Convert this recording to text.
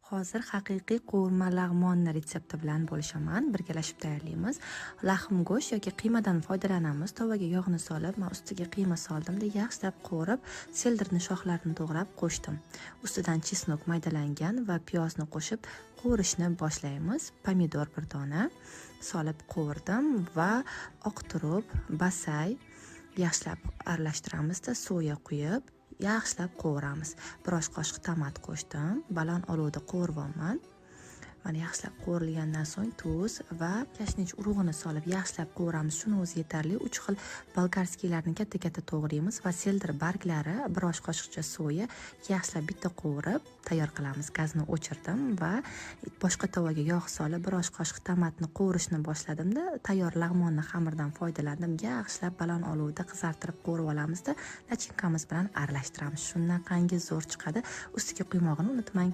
Hozir haqiqiy qovurma lag'monni retsepti bilan bo'lishaman. Birgalashib tayyorlaymiz. Lahm go'sht yoki qiymadan foydalanamiz. Tovaga yog'ni solib, men ustiga qiyma soldim-da, yaxshilab qovurib, seldirni shoxlarini to'g'rab qo'shdim. Ustidan chesnok maydalangan va piyozni qo'shib qovurishni boshlaymiz. Pomidor bir dona solib qovurdim va oq turub, basay yaxshilab aralashtiramizda, soya quyib yaxshilab qovuramiz. Bir osh qoshiq tomat qo'shdim. Baland olovda qovuryapman. Mana yaxshilab qovurilgandan so'ng tuz va kashnich urug'ini solib yaxshilab qovuramiz. Shuni o'zi yetarli. 3 xil bolgarskiylarni katta-katta to'g'raymiz va seldir barglari, bir osh qoshiqcha soya yaxshilab bitta qovurib tayyor qilamiz. Gazni o'chirdim va boshqa tovaga yog' solib, bir osh qoshiq tomatni qovurishni boshladim-da, tayyor lag'monni xamirdan foydalandim. Yaxshilab baland olovda qizartirib qovurib olamizda, nachinkamiz bilan aralashtiramiz. Shundan qangi zo'r chiqadi. Ustiga quymog'ini unutmang.